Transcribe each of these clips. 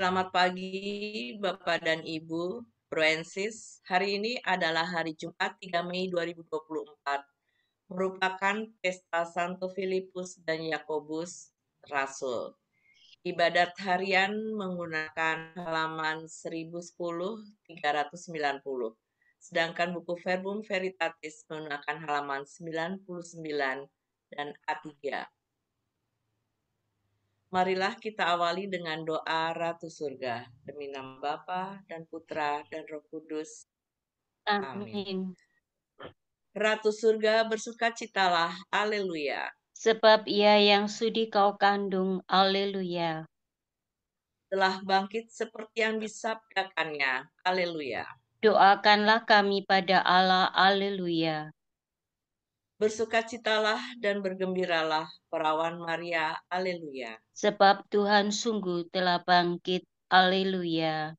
Selamat pagi Bapak dan Ibu Proensis. Hari ini adalah hari Jumat 3 Mei 2024. Merupakan pesta Santo Filipus dan Yakobus Rasul. Ibadat harian menggunakan halaman 1010-390. Sedangkan buku Verbum Veritatis menggunakan halaman 99 dan A3. Marilah kita awali dengan doa Ratu Surga, demi nama Bapa dan Putra dan Roh Kudus. Amin. Amin. Ratu Surga, bersukacitalah, haleluya. Sebab ia yang sudi kau kandung, haleluya. Telah bangkit seperti yang disabdakannya, haleluya. Doakanlah kami pada Allah, haleluya. Bersukacitalah dan bergembiralah, perawan Maria, haleluya. Sebab Tuhan sungguh telah bangkit, haleluya.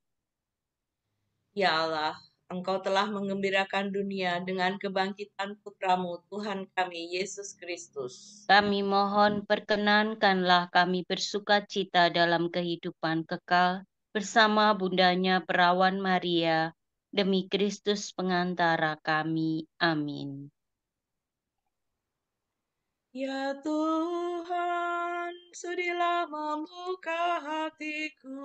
Ya Allah, Engkau telah menggembirakan dunia dengan kebangkitan Putramu, Tuhan kami, Yesus Kristus. Kami mohon perkenankanlah kami bersukacita dalam kehidupan kekal bersama bundanya perawan Maria, demi Kristus pengantara kami. Amin. Ya Tuhan, sudilah membuka hatiku,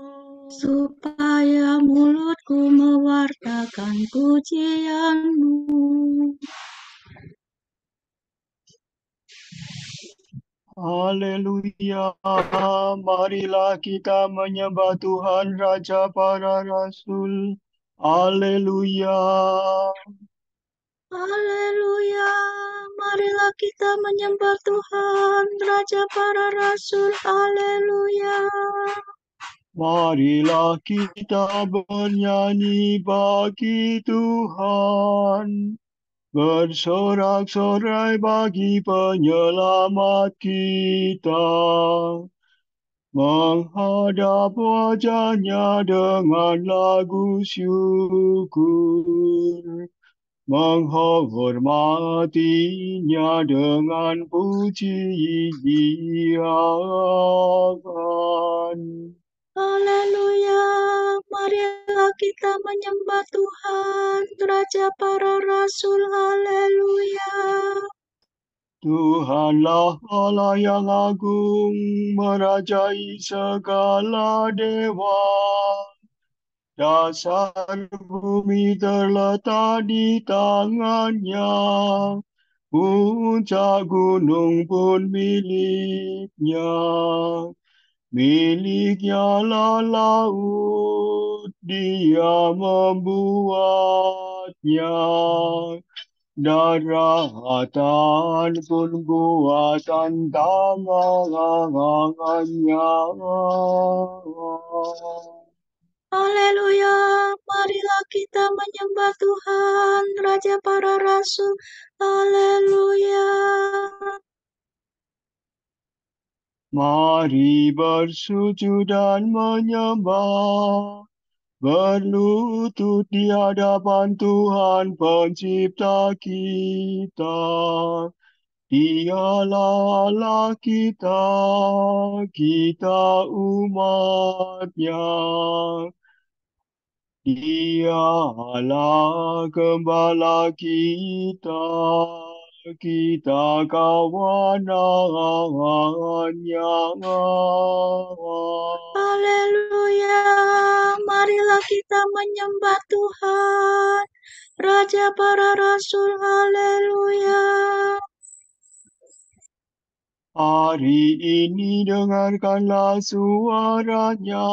supaya mulutku mewartakan pujian-Mu. Haleluya, marilah kita menyembah Tuhan Raja para Rasul. Haleluya. Haleluya, marilah kita menyembah Tuhan, Raja para Rasul. Haleluya. Marilah kita bernyanyi bagi Tuhan, bersorak-sorai bagi penyelamat kita, menghadap wajahnya dengan lagu syukur, menghormatinya dengan puji-Nya. Haleluya, marilah kita menyembah Tuhan, Raja para Rasul. Haleluya. Tuhanlah Allah yang agung, merajai segala dewa. Dasar bumi terletak di tangannya, Puncak gunung pun miliknya, miliknya lah laut, dia membuatnya. Daratan pun buatan tangannya. Haleluya, marilah kita menyembah Tuhan, Raja para Rasul. Haleluya. Mari bersujud dan menyembah, berlutut di hadapan Tuhan Pencipta kita. Dialah Allah kita, kita umatnya. Dialah gembala kita, kita kawanannya. Haleluya, marilah kita menyembah Tuhan, Raja para Rasul. Haleluya. Hari ini dengarkanlah suaranya.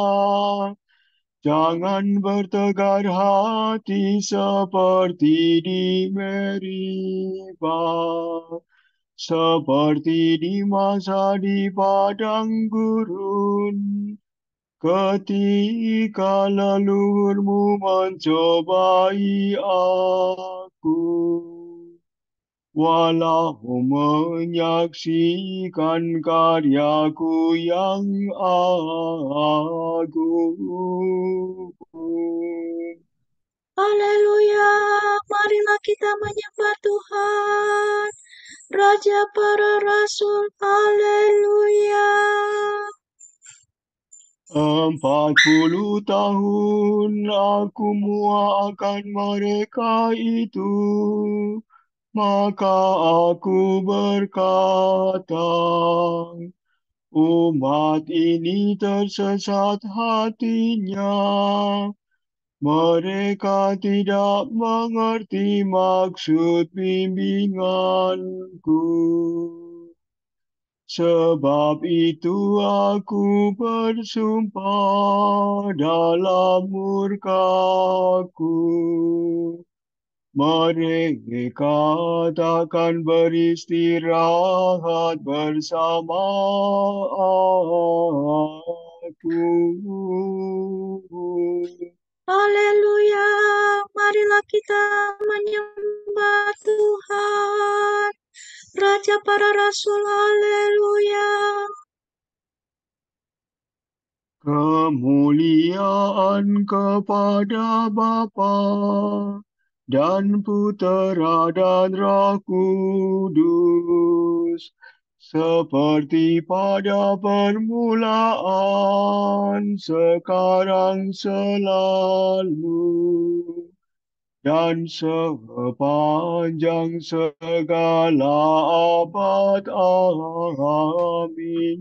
Jangan bertegar hati seperti di Meribah, seperti di masa di padang gurun, ketika leluhurmu mencobai aku. Walau menyaksikan karyaku yang agung. Haleluya, marilah kita menyembah Tuhan, Raja para Rasul. Haleluya. 40 tahun aku muakan mereka itu, maka aku berkata, umat ini tersesat hatinya. Mereka tidak mengerti maksud bimbinganku. Sebab itu aku bersumpah dalam murkaku. Mereka takkan beristirahat bersama aku. Haleluya, marilah kita menyembah Tuhan, Raja para Rasul. Haleluya. Kemuliaan kepada Bapa dan Putera dan Roh Kudus, seperti pada permulaan, sekarang, selalu, dan sepanjang segala abad. Amin.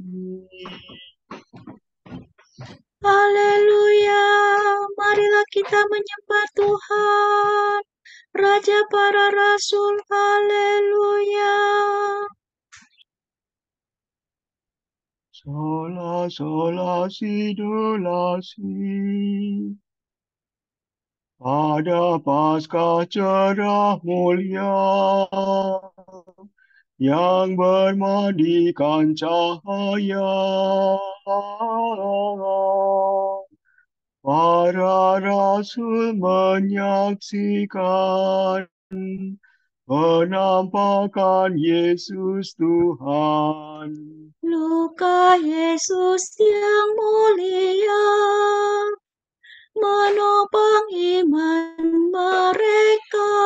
Haleluya, marilah kita menyembah Tuhan, Raja para Rasul. Haleluya. Sola, sola, si, do, la, si. Pada Paskah cerah mulia yang bermandikan cahaya, para rasul menyaksikan penampakan Yesus Tuhan. Luka Yesus yang mulia menopang iman mereka,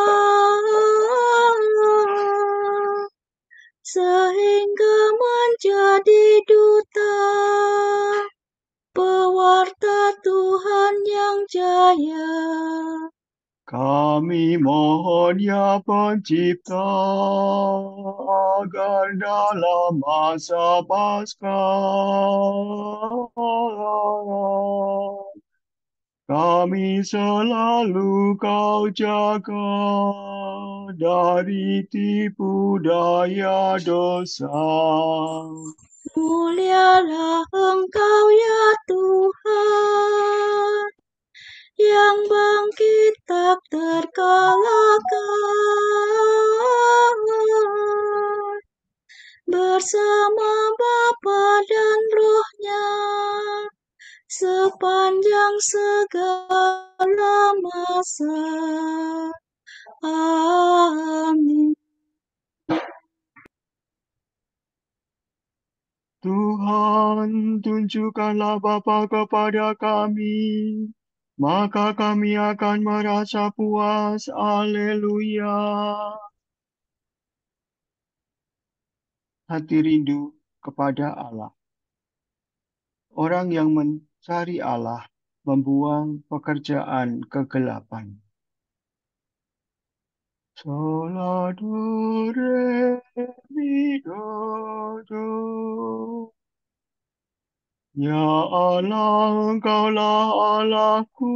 sehingga menjadi duta, pewarta Tuhan yang jaya. Kami mohon ya Pencipta, agar dalam masa Paskah Kami selalu kau jaga dari tipu daya dosa. Mulialah Engkau ya Tuhan, yang bangkit tak terkalahkan, bersama Bapa dan Roh-Nya, sepanjang segala masa. Amin. Tuhan, tunjukkanlah Bapa kepada kami, maka kami akan merasa puas. Haleluya. Hati rindu kepada Allah. Orang yang mencari Allah membuang pekerjaan kegelapan. Sola do re mi do do. Ya Allah, Engkaulah Allahku.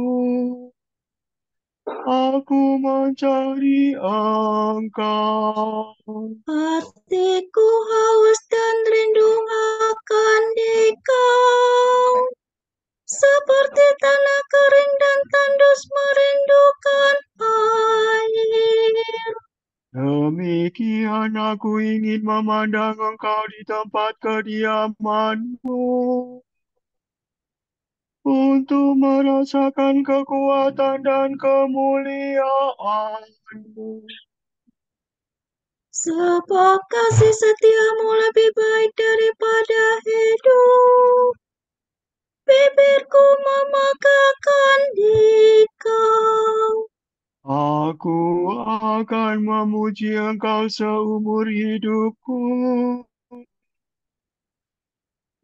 Aku mencari Engkau. Hatiku haus dan rindu akan Dikau, seperti tanah kering dan tandus merindukan air. Demikian aku ingin memandang Engkau di tempat kediaman-Mu, untuk merasakan kekuatan dan kemuliaan-Mu. Sebab kasih setiamu lebih baik daripada hidup, bibirku memakan Dikau. Aku akan memuji Engkau seumur hidupku,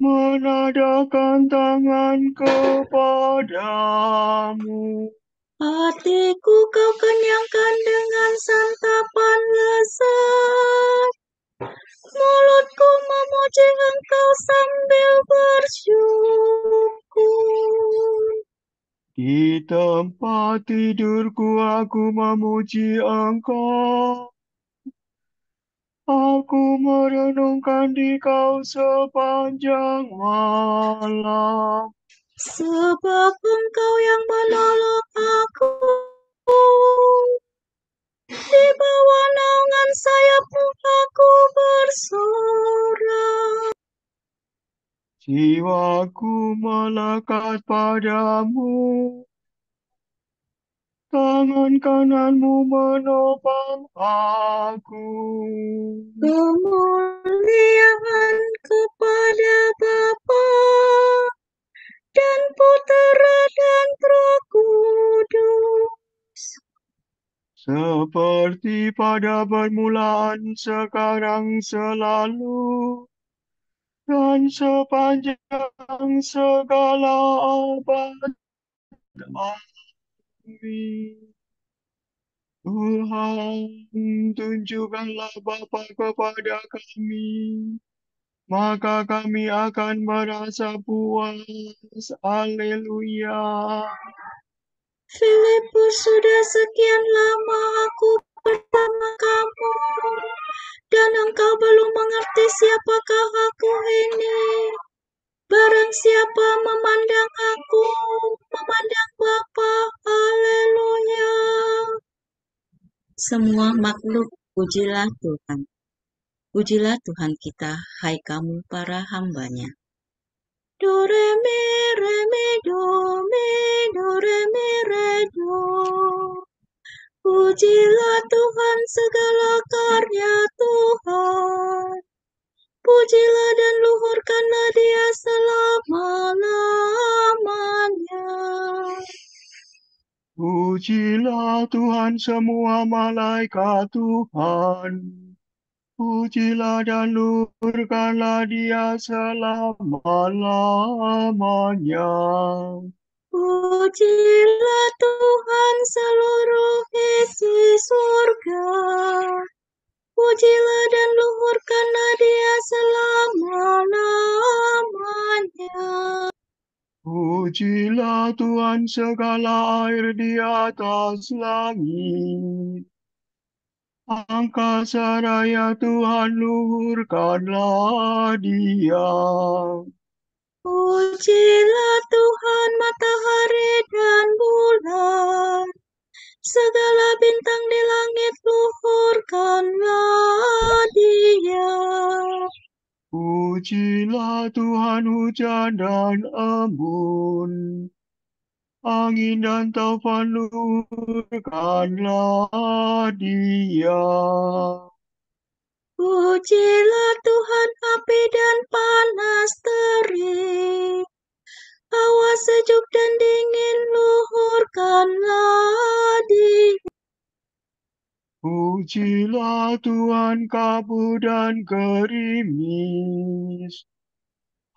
menadahkan tangan kepadamu. Hatiku kau kenyangkan dengan santapan lezat, mulutku memuji Engkau sambil bersyukur. Di tempat tidurku aku memuji Engkau. Aku merenungkan Dikau sepanjang malam. Sebab Engkau yang menolong aku, di bawah naungan sayap-Mu aku bersorak. Jiwaku melekat padamu, tangan kanan-Mu menopang aku. Kemuliaan kepada Bapa dan Putera dan Roh Kudus, Seperti pada permulaan, sekarang, selalu, dan sepanjang segala abad. Amin. Tuhan, tunjukkanlah Bapa kepada kami, maka kami akan merasa puas. Haleluya. Filipus, sudah sekian lama aku bersama kamu, dan engkau belum mengerti siapakah aku ini. Barang siapa memandang aku, memandang Bapa. Haleluya. Semua makhluk, pujilah Tuhan. Pujilah Tuhan kita, hai kamu para hamba-Nya. Do, re, mi, do, re, mi, re, do. Pujilah Tuhan segala karya Tuhan. Pujilah dan luhurkanlah Dia selama-lamanya. Pujilah Tuhan semua malaikat Tuhan. Pujilah dan luhurkanlah Dia selama-lamanya. Pujilah Tuhan seluruh isi surga. Pujilah dan luhurkanlah Dia selama-lamanya. Pujilah Tuhan segala air di atas langit. Angkasa raya Tuhan, luhurkanlah Dia. Pujilah Tuhan matahari dan bulan, segala bintang di langit, luhurkanlah Dia. Pujilah Tuhan hujan dan embun, angin dan taufan, luhurkanlah Dia. Pujilah Tuhan api dan panas terik, hawa sejuk dan dingin, luhurkanlah Dia. Pujilah Tuhan kabut dan gerimis,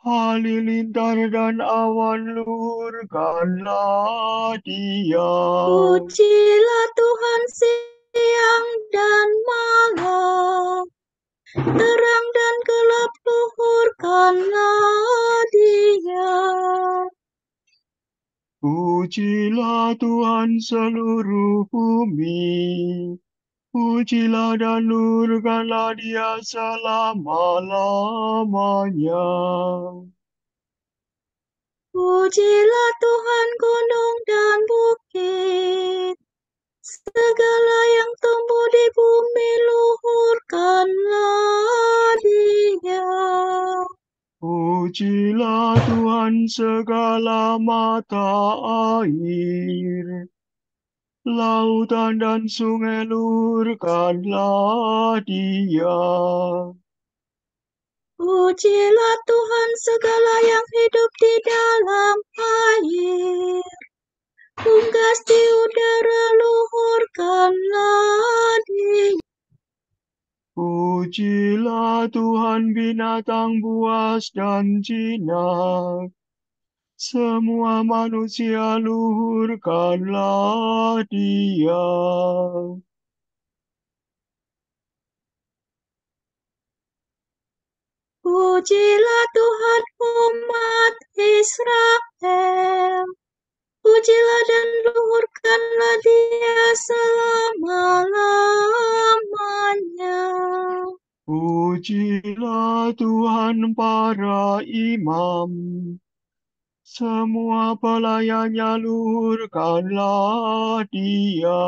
halilintar dan awan, luhurkanlah Dia. Pujilah Tuhan siang dan malam, terang dan gelap, luhurkanlah Dia. Pujilah Tuhan seluruh bumi, pujilah dan luhurkanlah Dia selama-lamanya. Pujilah Tuhan gunung dan bukit, segala yang tumbuh di bumi, luhurkanlah Dia. Pujilah Tuhan segala mata air, lautan dan sungai, luhurkanlah Dia. Pujilah Tuhan segala yang hidup di dalam air, unggas di udara, luhurkanlah Dia. Pujilah Tuhan binatang buas dan jinak, semua manusia, luhurkanlah Dia. Pujilah Tuhan umat Israel, pujilah dan luhurkanlah Dia selama-lamanya. Pujilah Tuhan para imam, semua pelayannya, luhurkanlah Dia.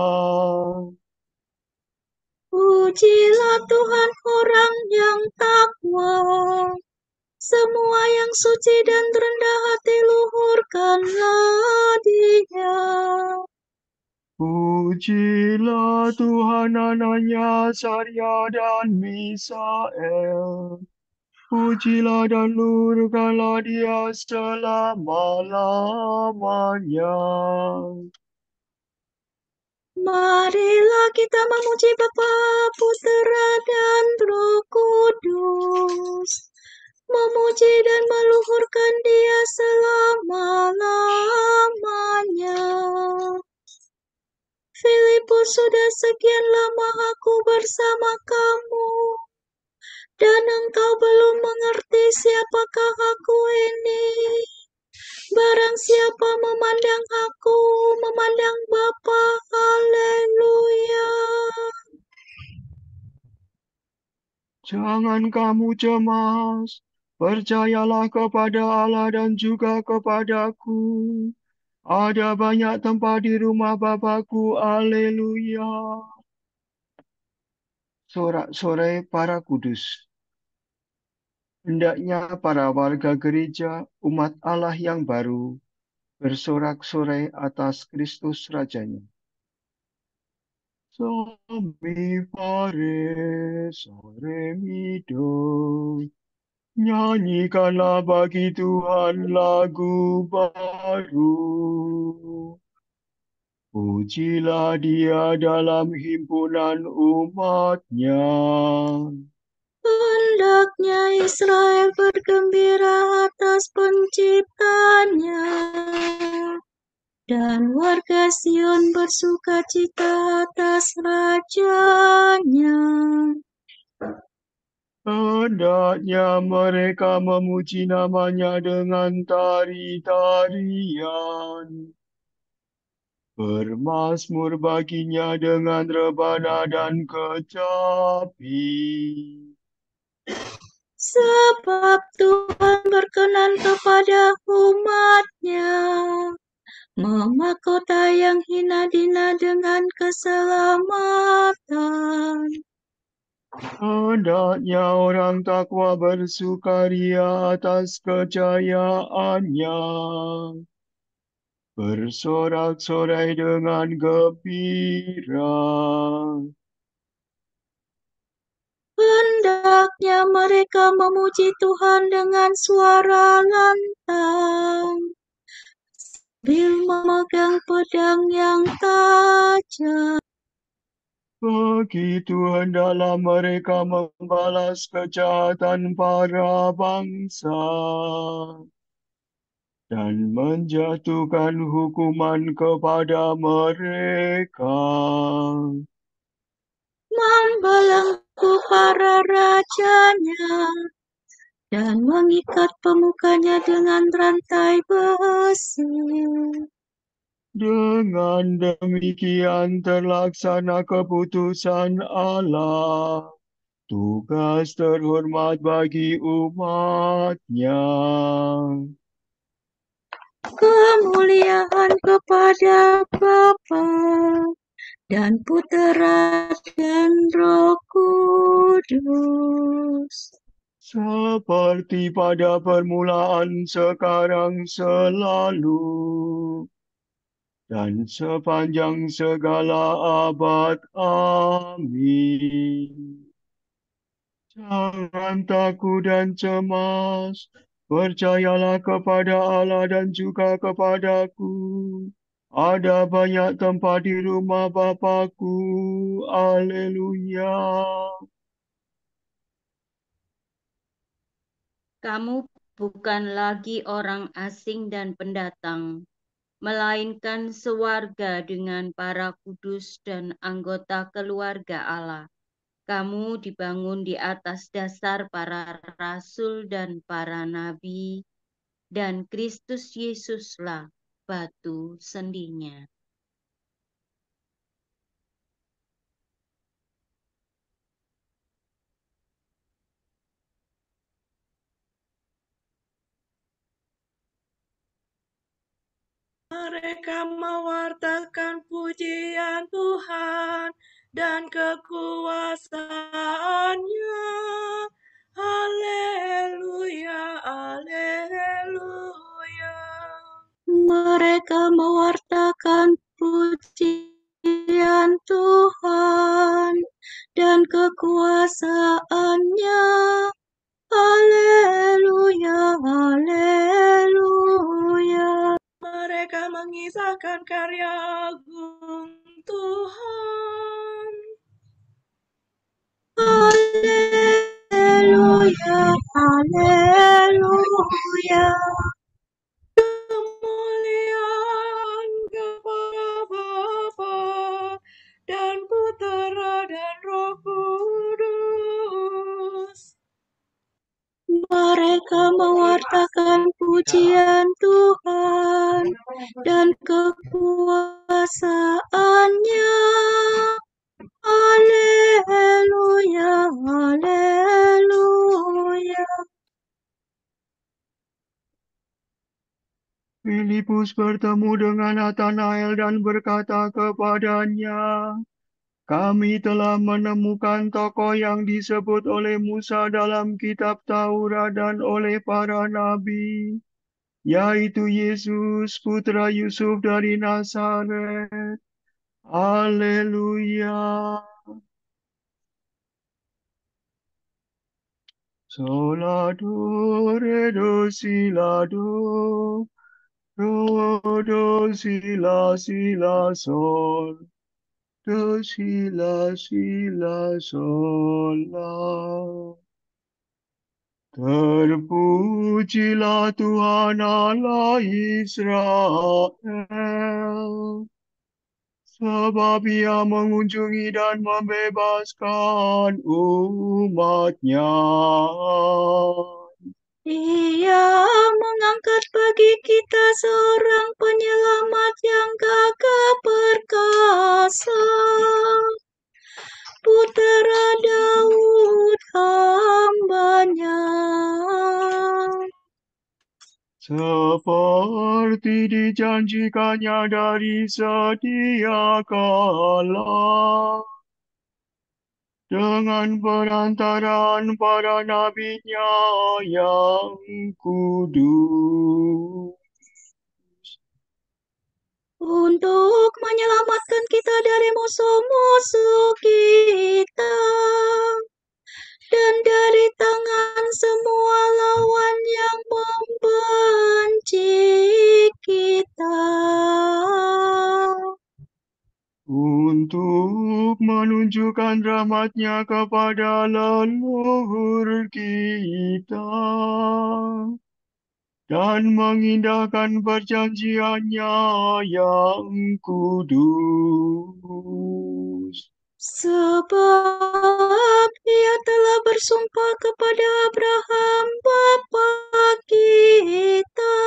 Pujilah Tuhan orang yang takwa, semua yang suci dan rendah hati, luhurkanlah Dia. Pujilah Tuhan Anania, Saria, dan Misael. Pujilah dan luhurkanlah Dia selama-lamanya. Marilah kita memuji Bapa, Putera, dan Roh Kudus, memuji dan meluhurkan Dia selama-lamanya. Filipus, sudah sekian lama aku bersama kamu, dan engkau belum mengerti siapakah aku ini. Barang siapa memandang aku, memandang Bapa. Haleluya. Jangan kamu cemas, percayalah kepada Allah dan juga kepadaku. Ada banyak tempat di rumah Bapakku. Haleluya. Sorak-sorai para kudus. Hendaknya para warga gereja, umat Allah yang baru, bersorak-sorai atas Kristus Rajanya. Somi pare, sore mido. Nyanyikanlah bagi Tuhan lagu baru. Pujilah Dia dalam himpunan umat-Nya. Hendaknya Israel bergembira atas penciptanya, dan warga Sion bersukacita atas rajanya. Hendaknya mereka memuji namanya dengan tari-tarian. Bermazmur baginya dengan rebana dan kecapi. Sebab Tuhan berkenan kepada umat-Nya, memahkota yang hina dina dengan keselamatan. Hendaknya orang takwa bersukaria atas kejayaannya, bersorak-sorai dengan gembira. Hendaknya mereka memuji Tuhan dengan suara lantang, sambil memegang pedang yang tajam. Begitu hendaklah mereka membalas kejahatan para bangsa dan menjatuhkan hukuman kepada mereka. Membelenggu para rajanya dan mengikat pemukanya dengan rantai besi. Dengan demikian terlaksana keputusan Allah, tugas terhormat bagi umat-Nya. Kemuliaan kepada Bapa dan Putera dan Roh Kudus. Seperti pada permulaan, sekarang, selalu, dan sepanjang segala abad. Amin. Jangan takut dan cemas, percayalah kepada Allah dan juga kepadaku. Ada banyak tempat di rumah Bapakku. Haleluya. Kamu bukan lagi orang asing dan pendatang, melainkan sewarga dengan para kudus dan anggota keluarga Allah. Kamu dibangun di atas dasar para rasul dan para nabi, dan Kristus Yesuslah batu sendinya. Mereka mewartakan pujian Tuhan dan kekuasaannya. Haleluya, haleluya. Mereka mewartakan pujian Tuhan dan kekuasaannya. Haleluya, haleluya. Mereka mengisahkan karya agung Tuhan. Haleluya, haleluya. Kemuliaan kepada Bapa dan Putera dan Roh Kudus. Mereka mewartakan pujian Tuhan dan kekuasaannya. Haleluya, haleluya. Filipus bertemu dengan Nathanael dan berkata kepadanya, "Kami telah menemukan tokoh yang disebut oleh Musa dalam kitab Taurat dan oleh para nabi, yaitu Yesus, putra Yusuf dari Nazaret." Haleluya. Solado, redo, silado, do, sila, sila, sol. Do, sila, sila, sol, la. Terpujilah Tuhan Allah Israel, sebab ia mengunjungi dan membebaskan umat-Nya. Ia mengangkat bagi kita seorang penyelamat yang gagah perkasa, Putera Daud hamba-Nya. Seperti dijanjikannya dari sedia kala, dengan perantaraan para nabi-Nya yang kudus. Untuk menyelamatkan kita dari musuh-musuh kita dan dari tangan semua lawan yang membenci kita, Untuk menunjukkan rahmat-Nya kepada leluhur kita dan mengindahkan perjanjian-Nya yang kudus. sebab Ia telah bersumpah kepada Abraham bapa kita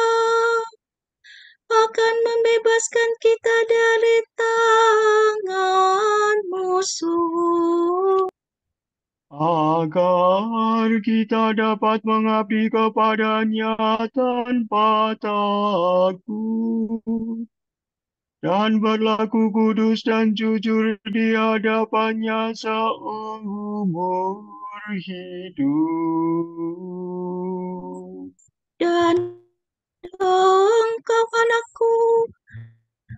akan membebaskan kita dari tangan musuh, Agar kita dapat mengabdi kepada-Nya tanpa takut dan berlaku kudus dan jujur di hadapan-Nya seumur hidup. dan engkau anakku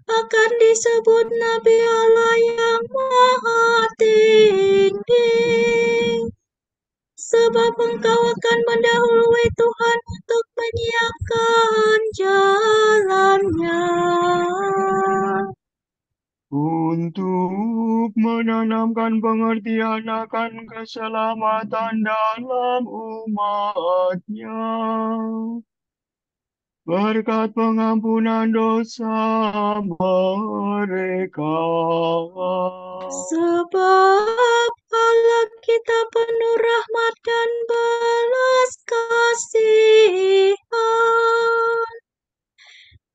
akan disebut Nabi Allah yang Maha Tinggi, sebab engkau akan mendahului Tuhan untuk menyiapkan jalan-Nya, Untuk menanamkan pengertian akan keselamatan dalam umat-Nya, berkat pengampunan dosa mereka. sebab Allah kita penuh rahmat dan belas kasihan.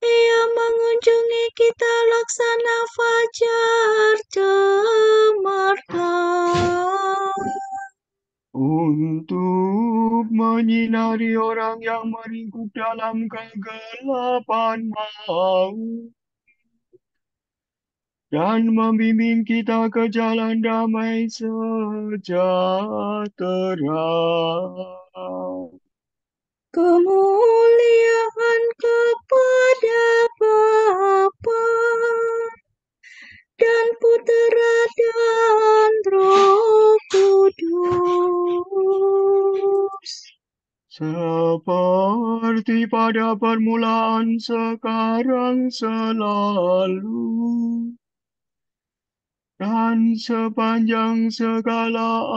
Ia mengunjungi kita laksana fajar cemerlang, Untuk menyinari orang yang meringkuk dalam kegelapan maut dan membimbing kita ke jalan damai sejahtera. kemuliaan kepada Bapa dan Putera dan Roh Kudus, Seperti pada permulaan, sekarang, selalu, dan sepanjang segala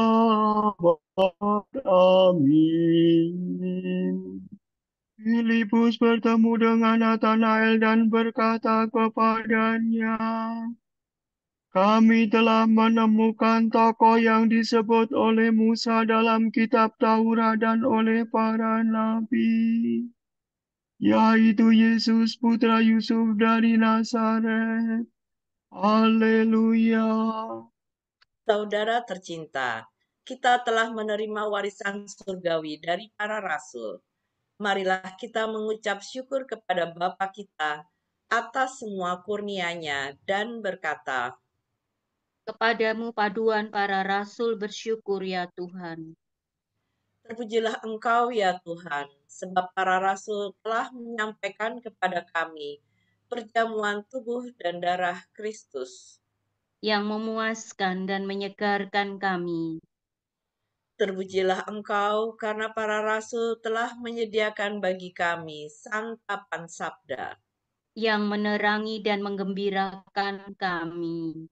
abad. Amin. Filipus bertemu dengan Nathanael dan berkata kepadanya, "Kami telah menemukan tokoh yang disebut oleh Musa dalam kitab Taurat dan oleh para nabi, yaitu Yesus putra Yusuf dari Nazaret." Haleluya. Saudara tercinta, kita telah menerima warisan surgawi dari para rasul. Marilah kita mengucap syukur kepada Bapa kita atas semua kurnia-Nya dan berkata, Kepadamu paduan para rasul bersyukur ya Tuhan. terpujilah Engkau ya Tuhan, sebab para rasul telah menyampaikan kepada kami perjamuan tubuh dan darah Kristus. Yang memuaskan dan menyegarkan kami. Terpujilah Engkau karena para rasul telah menyediakan bagi kami santapan sabda. Yang menerangi dan menggembirakan kami.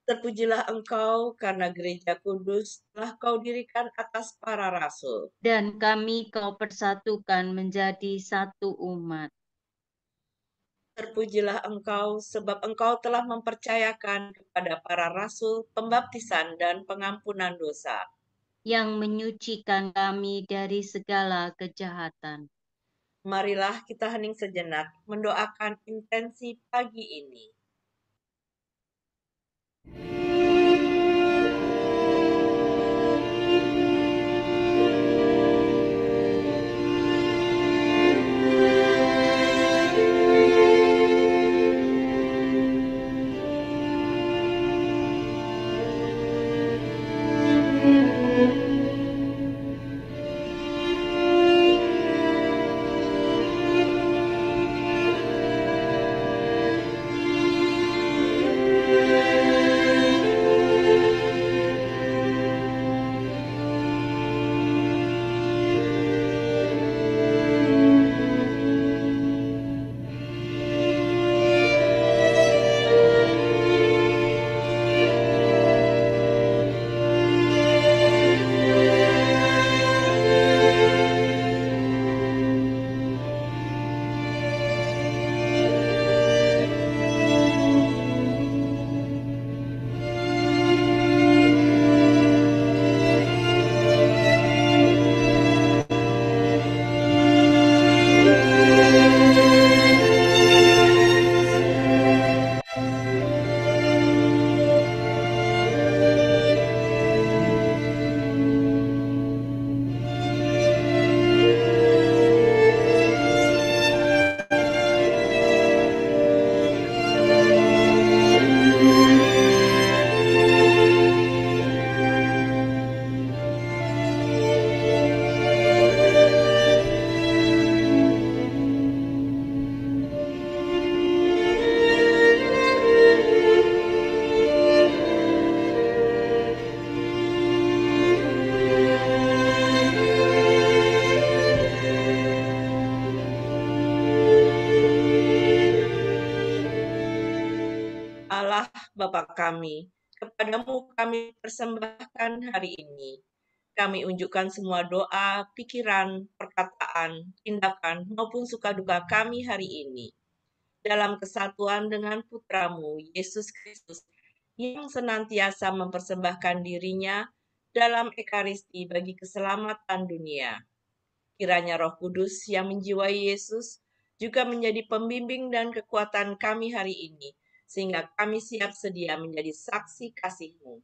Terpujilah Engkau karena gereja kudus telah Kau dirikan atas para rasul. Dan kami Kau persatukan menjadi satu umat. Terpujilah Engkau, sebab Engkau telah mempercayakan kepada para rasul pembaptisan dan pengampunan dosa. yang menyucikan kami dari segala kejahatan. Marilah kita hening sejenak mendoakan intensi pagi ini. Allah Bapa kami, kepadamu kami persembahkan hari ini. Kami unjukkan semua doa, pikiran, perkataan, tindakan, maupun suka duka kami hari ini. Dalam kesatuan dengan Putramu, Yesus Kristus, yang senantiasa mempersembahkan dirinya dalam Ekaristi bagi keselamatan dunia. Kiranya Roh Kudus yang menjiwai Yesus juga menjadi pembimbing dan kekuatan kami hari ini, sehingga kami siap sedia menjadi saksi kasih-Mu.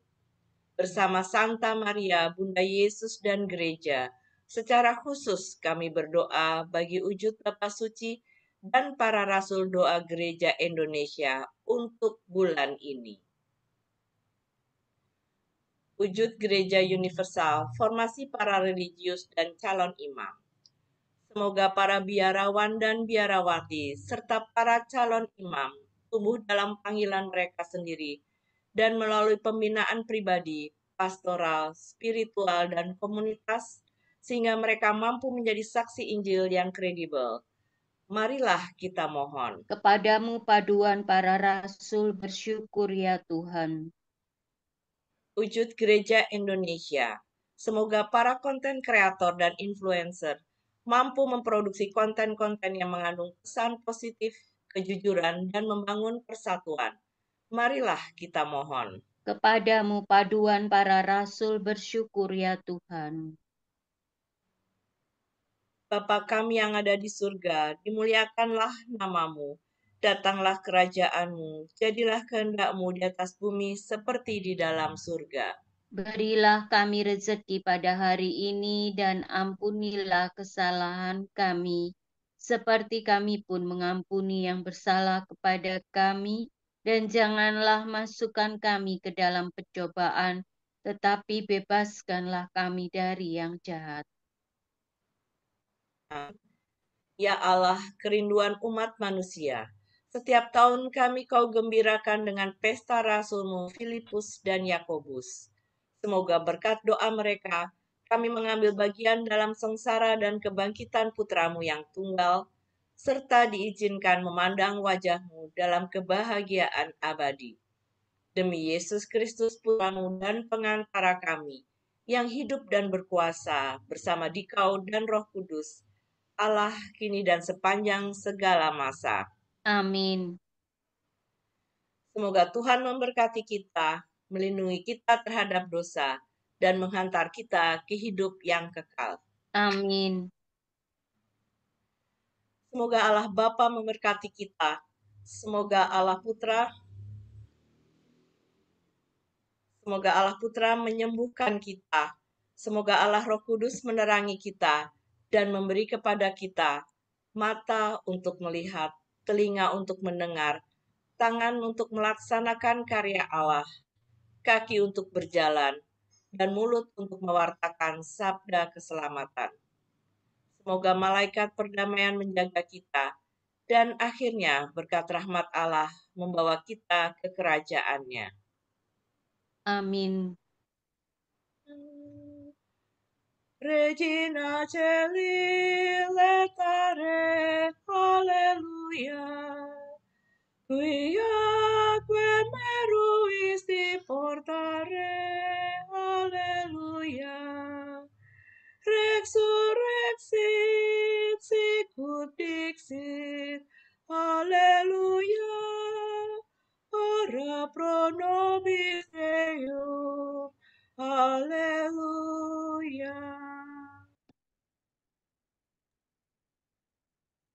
Bersama Santa Maria, Bunda Yesus dan Gereja, secara khusus kami berdoa bagi wujud Bapa Suci dan para rasul doa Gereja Indonesia untuk bulan ini. Wujud Gereja Universal, formasi para religius dan calon imam. Semoga para biarawan dan biarawati, serta para calon imam, tumbuh dalam panggilan mereka sendiri, dan melalui pembinaan pribadi, pastoral, spiritual, dan komunitas, sehingga mereka mampu menjadi saksi Injil yang kredibel. Marilah kita mohon. Kepadamu paduan para rasul bersyukur ya Tuhan. Wujud Gereja Indonesia. Semoga para konten kreator dan influencer mampu memproduksi konten-konten yang mengandung pesan positif, kejujuran, dan membangun persatuan. Marilah kita mohon. Kepadamu paduan para rasul bersyukur ya Tuhan. Bapa kami yang ada di surga, dimuliakanlah namamu. Datanglah kerajaan-Mu, jadilah kehendak-Mu di atas bumi seperti di dalam surga. Berilah kami rezeki pada hari ini dan ampunilah kesalahan kami, seperti kami pun mengampuni yang bersalah kepada kami. Dan janganlah masukkan kami ke dalam pencobaan, tetapi bebaskanlah kami dari yang jahat. Ya Allah, kerinduan umat manusia, setiap tahun Kau gembirakan dengan pesta rasulmu Filipus dan Yakobus. Semoga berkat doa mereka, kami mengambil bagian dalam sengsara dan kebangkitan putramu yang tunggal, serta diizinkan memandang wajah-Mu dalam kebahagiaan abadi. Demi Yesus Kristus putramu dan pengantara kami, yang hidup dan berkuasa bersama Dikau dan Roh Kudus, Allah kini dan sepanjang segala masa. Amin. Semoga Tuhan memberkati kita, melindungi kita terhadap dosa, dan menghantar kita ke hidup yang kekal. Amin. Semoga Allah Bapa memberkati kita. Semoga Allah Putra menyembuhkan kita. Semoga Allah Roh Kudus menerangi kita dan memberi kepada kita mata untuk melihat, telinga untuk mendengar, tangan untuk melaksanakan karya Allah, kaki untuk berjalan, dan mulut untuk mewartakan sabda keselamatan. Semoga malaikat perdamaian menjaga kita, dan akhirnya berkat rahmat Allah membawa kita ke kerajaan-Nya. Amin. Regina Celi letare, alleluia. Quiaque meruis di portare, alleluia. Resurrexit, sicut dixit, alleluia. Ora pro nobis Deum, alleluia.